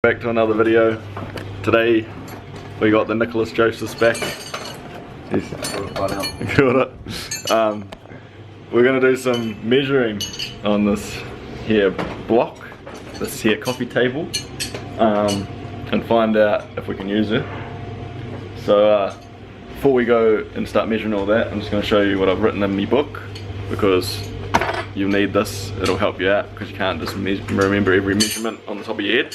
Back to another video. Today we got the Nicholas Josephs back. We're going to do some measuring on this here block, this here coffee table, and find out if we can use it. So before we go and start measuring all that, I'm just going to show you what I've written in my book, because you'll need this. It'll help you out because you can't just remember every measurement on the top of your head.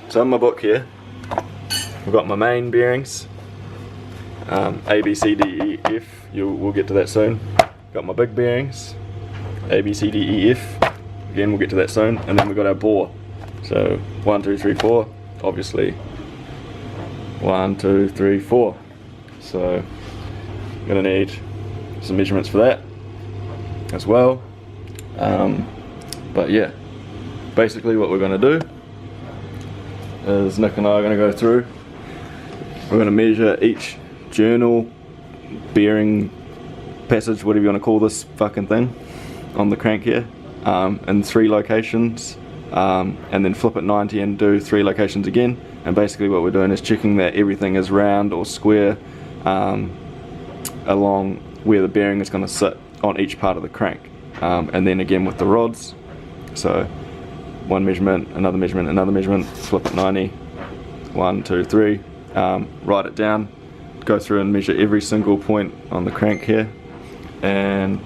So in my book here, I've got my main bearings, A, B, C, D, E, F, we'll get to that soon. Got my big bearings, A, B, C, D, E, F, again we'll get to that soon. And then we've got our bore. So 1, 2, 3, 4, obviously 1, 2, 3, 4. So I'm going to need some measurements for that as well. But yeah, basically what we're going to do is Nick and I are going to go through. We're going to measure each journal, bearing, passage, whatever you want to call this fucking thing, on the crank here, in 3 locations, and then flip it 90 and do 3 locations again. And basically what we're doing is checking that everything is round or square along where the bearing is going to sit on each part of the crank. And then again with the rods, so one measurement, another measurement, another measurement, flip it 90, 1, 2, 3, write it down, go through and measure every single point on the crank here, and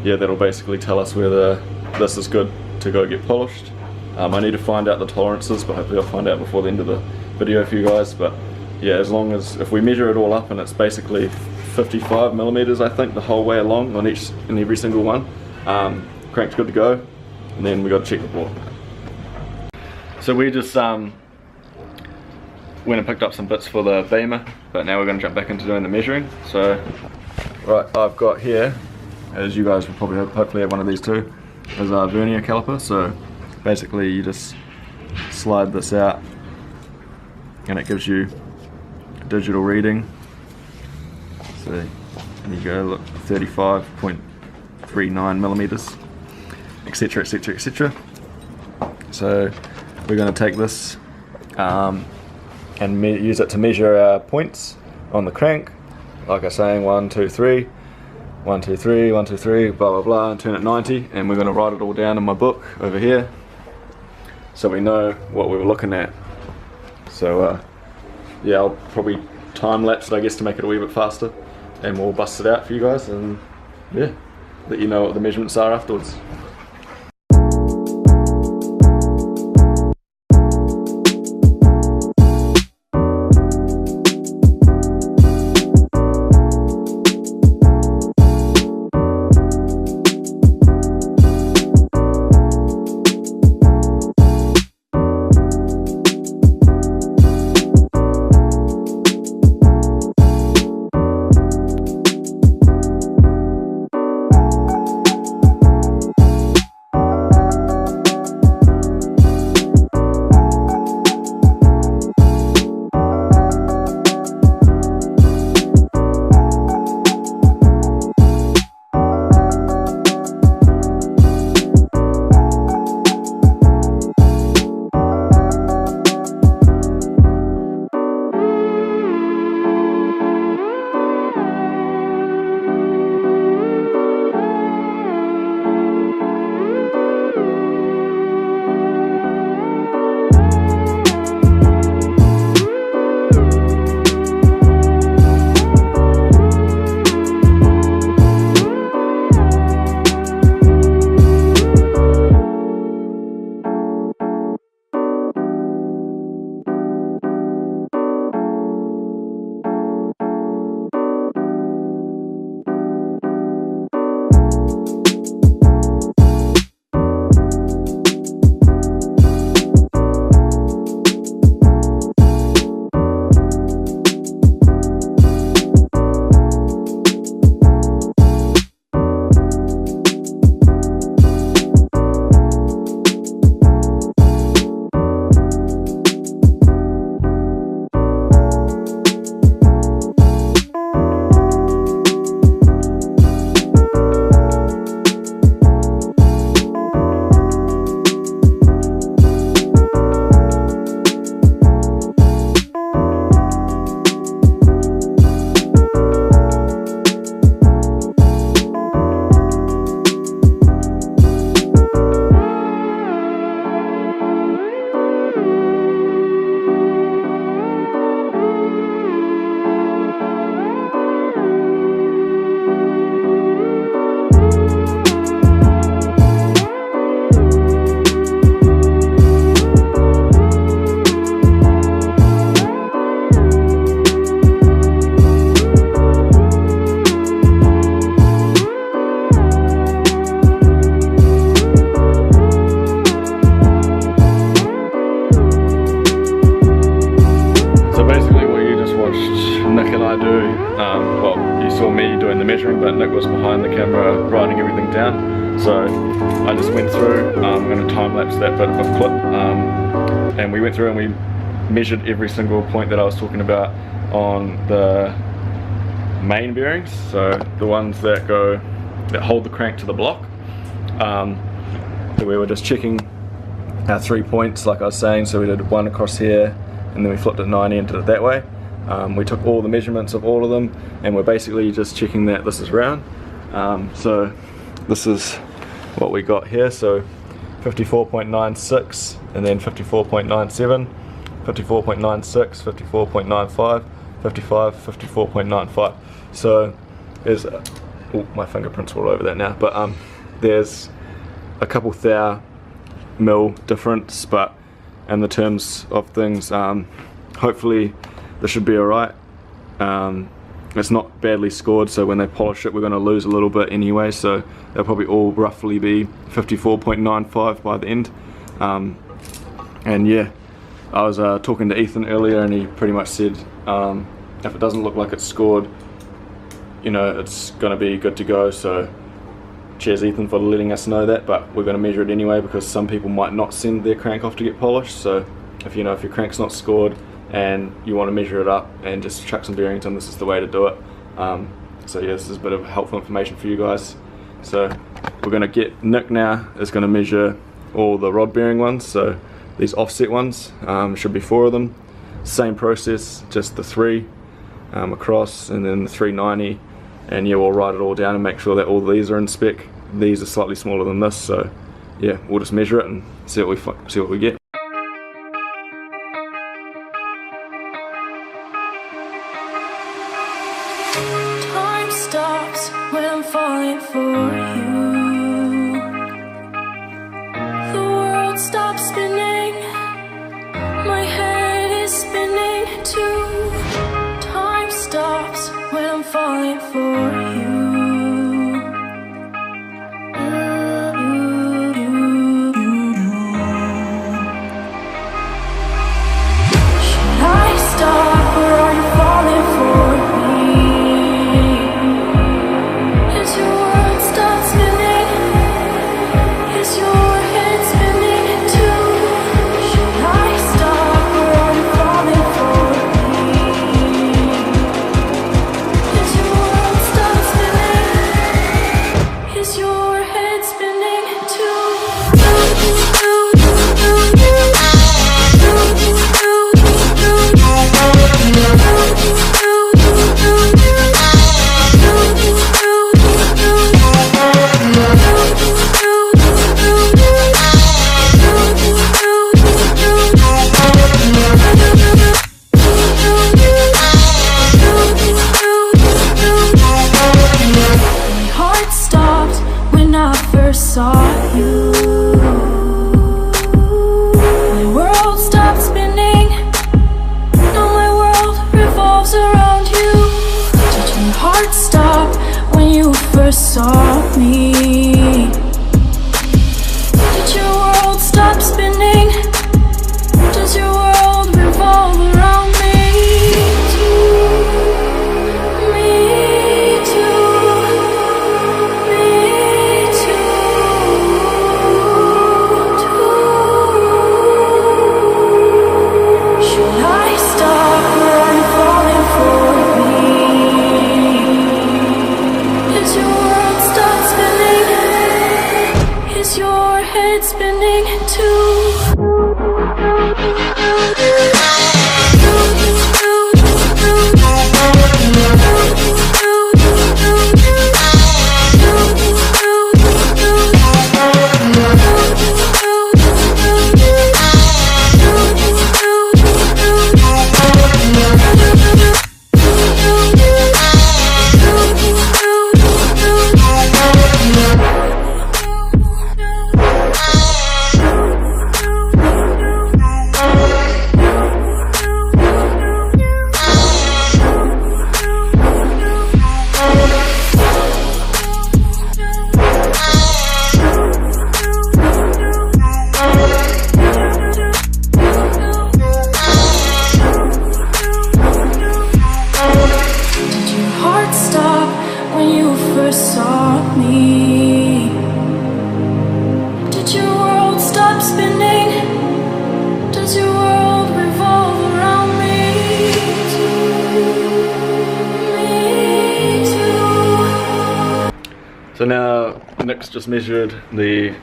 yeah, that'll basically tell us whether this is good to go get polished. I need to find out the tolerances, but hopefully I'll find out before the end of the video for you guys. But yeah, as long as, if we measure it all up and it's basically 55 millimeters, I think, the whole way along on each and every single one, crank's good to go. And then we got to check the bore. So we just went and picked up some bits for the beamer, but now we're going to jump back into doing the measuring. So right, I've got here, as you guys will probably hopefully have one of these too, is our vernier caliper. So basically you just slide this out and it gives you a digital reading. So there you go, look, 35.39 millimeters, etc, etc, etc. So we're going to take this and use it to measure our points on the crank. Like I was saying, 1, 2, 3, 1, 2, 3, 1, 2, 3, blah blah blah, and turn it 90. And we're going to write it all down in my book over here, so we know what we were looking at. So yeah, I'll probably time lapse it, I guess, to make it a wee bit faster, and we'll bust it out for you guys, and yeah, let you know what the measurements are afterwards. Nick and I do, well, you saw me doing the measuring, but Nick was behind the camera writing everything down. So I just went through, I'm going to time lapse that bit of a clip, and we went through and we measured every single point that I was talking about on the main bearings, so the ones that hold the crank to the block. So we were just checking our 3 points like I was saying, so we did one across here and then we flipped it 90 and did it that way. We took all the measurements of all of them and we're basically just checking that this is round. So this is what we got here, so 54.96 and then 54.97, 54.96, 54.95, 55, 54.95. So there's, oh, my fingerprints are all over that now, but there's a couple thou mil difference, but in the terms of things, hopefully this should be alright. It's not badly scored, so when they polish it we're going to lose a little bit anyway, so they'll probably all roughly be 54.95 by the end. And yeah, I was talking to Ethan earlier and he pretty much said if it doesn't look like it's scored, you know, it's going to be good to go. So cheers Ethan for letting us know that, but we're going to measure it anyway because some people might not send their crank off to get polished. So if you know, if your crank's not scored and you want to measure it up and just chuck some bearings on, this is the way to do it. So yeah, this is a bit of helpful information for you guys. So we're going to get, Nick now is going to measure all the rod bearing ones, so these offset ones, should be 4 of them. Same process, just the 3 across and then the 390, and yeah, we'll write it all down and make sure that all these are in spec. These are slightly smaller than this, so yeah, we'll just measure it and see what we get. Time stops when I'm falling for you. The world stops spinning, my head is spinning too. Time stops when I'm falling for you. Should I stop or are you falling for me? As your world stops spinning, is your head spinning too? Should I stop or are you falling for me? Is your world now Nick's just measured the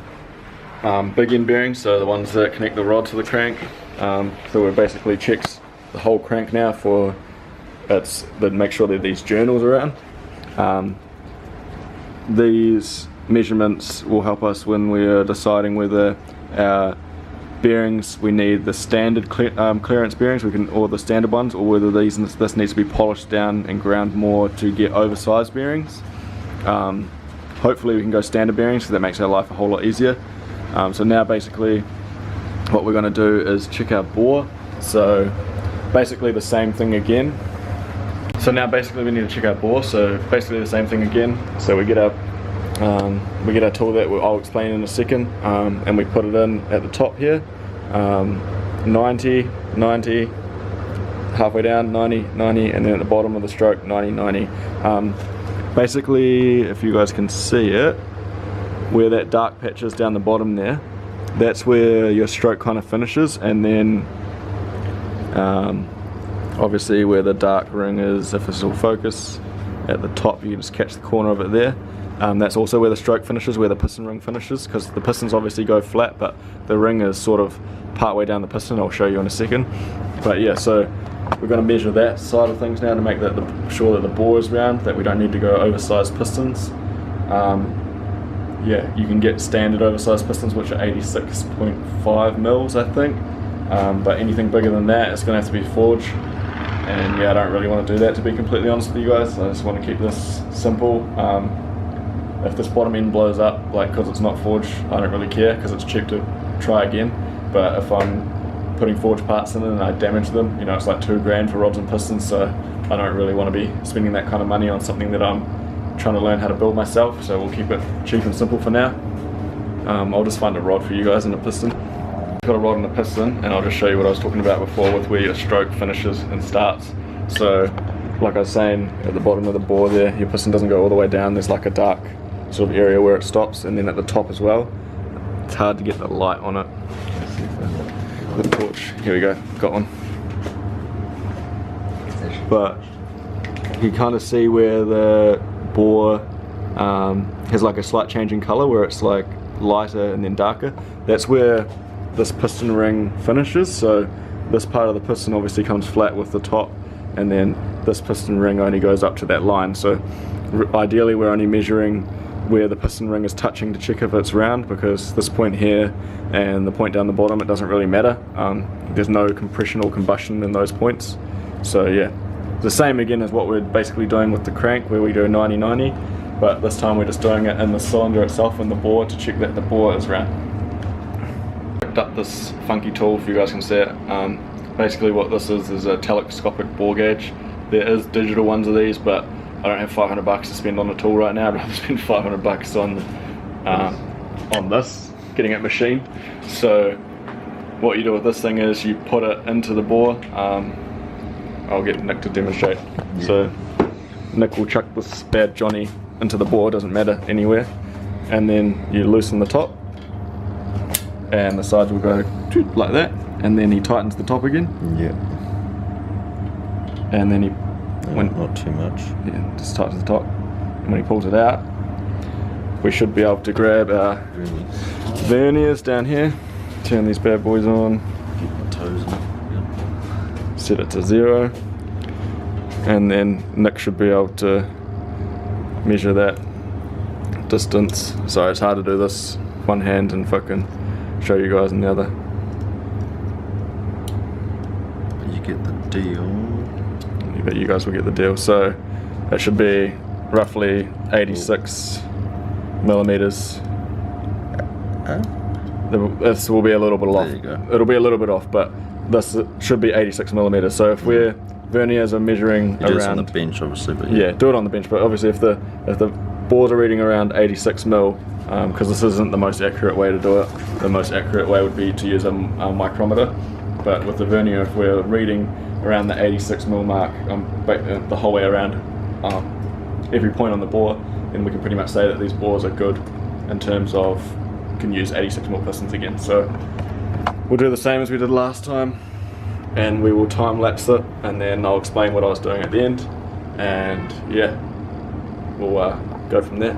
big end bearings, so the ones that connect the rod to the crank. So we basically checked the whole crank now for make sure that these journals around. These measurements will help us when we're deciding whether our bearings, we need the standard clearance bearings, or the standard ones, or whether this needs to be polished down and ground more to get oversized bearings. Hopefully we can go standard bearings, because that makes our life a whole lot easier. So now basically what we're going to do is check our bore. So basically the same thing again. So now basically we need to check our bore, so basically the same thing again. So we get our tool that I'll explain in a second, and we put it in at the top here, 90, 90, halfway down 90, 90, and then at the bottom of the stroke 90, 90. Basically, if you guys can see it, where that dark patch is down the bottom there, that's where your stroke kind of finishes, and then obviously where the dark ring is, if this will focus, at the top you can just catch the corner of it there. That's also where the stroke finishes, where the piston ring finishes, because the pistons obviously go flat, but the ring is sort of part way down the piston. I'll show you in a second. But yeah, so we're going to measure that side of things now to make sure that the bore is round, that we don't need to go oversized pistons. Yeah, you can get standard oversized pistons, which are 86.5 mils, I think. But anything bigger than that, it's going to have to be forged. And yeah, I don't really want to do that, to be completely honest with you guys. I just want to keep this simple. If this bottom end blows up, because it's not forged, I don't really care, because it's cheap to try again. But if I'm putting forged parts in it and I damage them, it's like $2 for rods and pistons, so I don't really want to be spending that kind of money on something that I'm trying to learn how to build myself. So we'll keep it cheap and simple for now. I'll just find a rod for you guys and a piston. Got a rod and a piston, and I'll just show you what I was talking about before with where your stroke finishes and starts. So like I was saying, at the bottom of the bore there, your piston doesn't go all the way down. There's like a dark sort of area where it stops, and then at the top as well. It's hard to get the light on it. The torch, here we go, got one. But you kind of see where the bore has like a slight change in color, where it's like lighter and then darker. That's where this piston ring finishes. So this part of the piston obviously comes flat with the top, and then this piston ring only goes up to that line. So ideally we're only measuring where the piston ring is touching to check if it's round, because this point here and the point down the bottom, it doesn't really matter. There's no compression or combustion in those points. So yeah, the same again as what we're basically doing with the crank, where we do 90-90, but this time we're just doing it in the cylinder itself and the bore to check that the bore is round. Picked up this funky tool, if you guys can see it. Basically what this is a telescopic bore gauge. There is digital ones of these, but I don't have $500 to spend on a tool right now. I'd rather spend $500 on this, getting it machined. So what you do with this thing is you put it into the bore. I'll get Nick to demonstrate. Yeah. So Nick will chuck this bad Johnny into the bore, doesn't matter anywhere, and then you loosen the top, and the sides will go like that, and then he tightens the top again. Yeah. And then he not too much. Yeah, just tightens the top. And when he pulls it out, we should be able to grab our verniers down here, turn these bad boys on, keep my toes in. Yep. Set it to 0, and then Nick should be able to measure that distance. Sorry, it's hard to do this one hand and fucking show you guys in the other. You get the deal. But you guys will get the deal. So it should be roughly 86 millimeters. This will be a little bit off. There you go. It'll be a little bit off, but this should be 86 millimeters. So if we're verniers are measuring you do around this on the bench, obviously, but yeah, do it on the bench. But obviously, if the bores are reading around 86 mil, because this isn't the most accurate way to do it. The most accurate way would be to use a micrometer. But with the vernier, if we're reading around the 86 mil mark, the whole way around every point on the bore, then we can pretty much say that these bores are good in terms of can use 86 mil pistons again. So we'll do the same as we did last time, and we will time lapse it, and then I'll explain what I was doing at the end, and yeah, we'll go from there.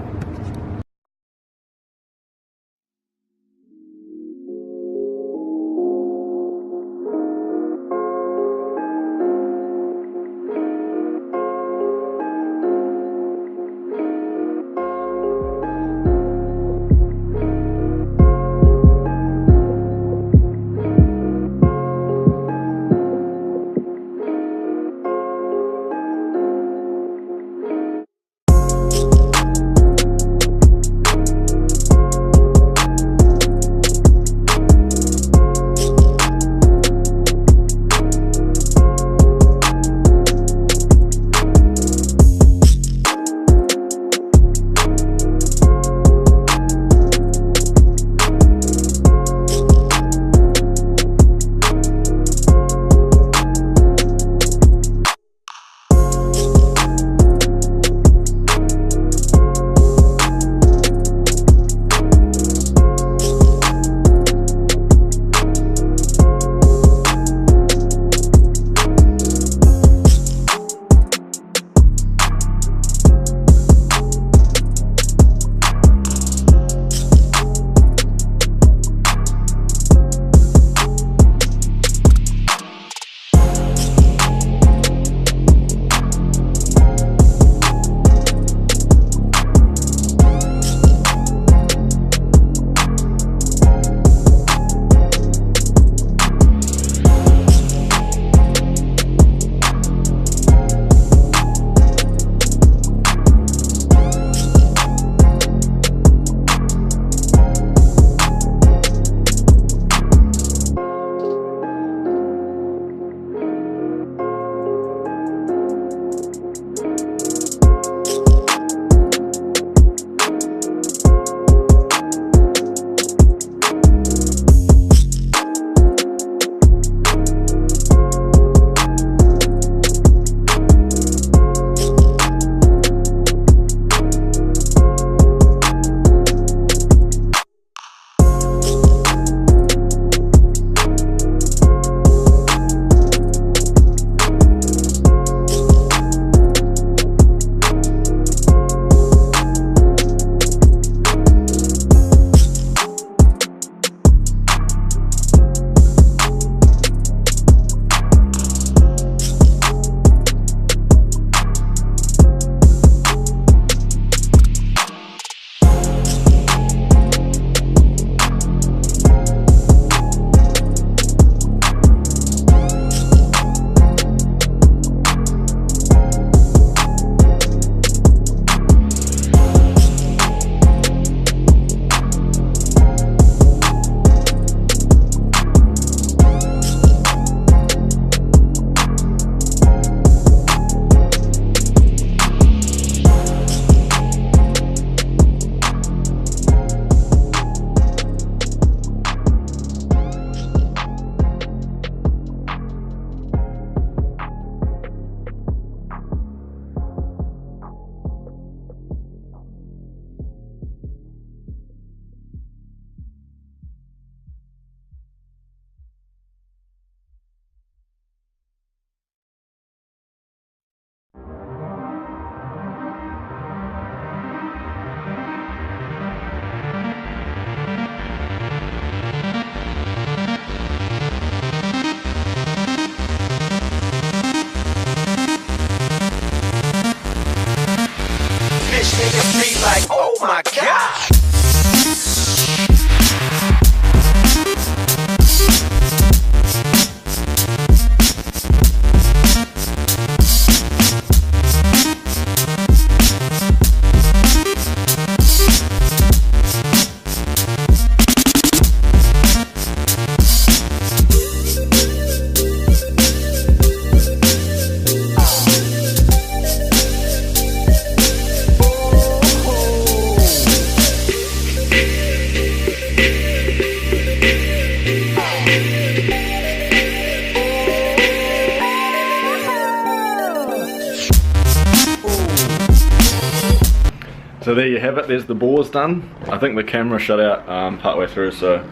So there you have it, there's the bores done. I think the camera shut out partway through, so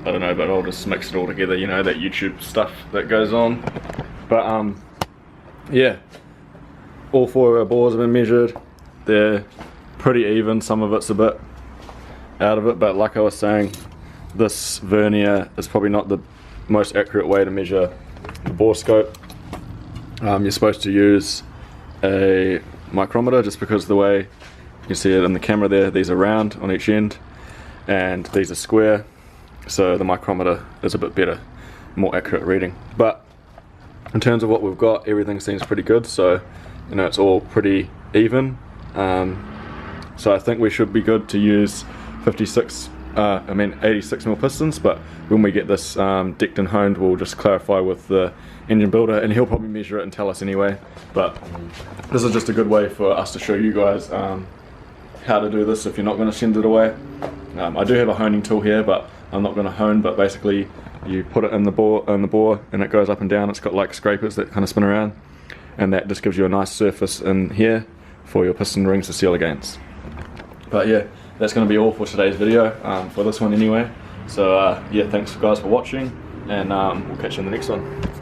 I don't know, but I'll just mix it all together, you know, that YouTube stuff that goes on. But yeah, all 4 of our bores have been measured. They're pretty even, some of it's a bit out of it, but like I was saying, this vernier is probably not the most accurate way to measure the bore scope. You're supposed to use a micrometer, just because the way you see it in the camera there, these are round on each end and these are square, so the micrometer is a bit better, more accurate reading. But in terms of what we've got, everything seems pretty good, so you know, it's all pretty even. So I think we should be good to use 86 mil pistons, but when we get this decked and honed, we'll just clarify with the engine builder, and he'll probably measure it and tell us anyway. But this is just a good way for us to show you guys how to do this if you're not going to send it away. I do have a honing tool here, but I'm not going to hone, but basically you put it in the bore and it goes up and down. It's got like scrapers that kind of spin around, and that just gives you a nice surface in here for your piston rings to seal against. But yeah, that's going to be all for today's video, for this one anyway. So yeah, thanks guys for watching, and we'll catch you in the next one.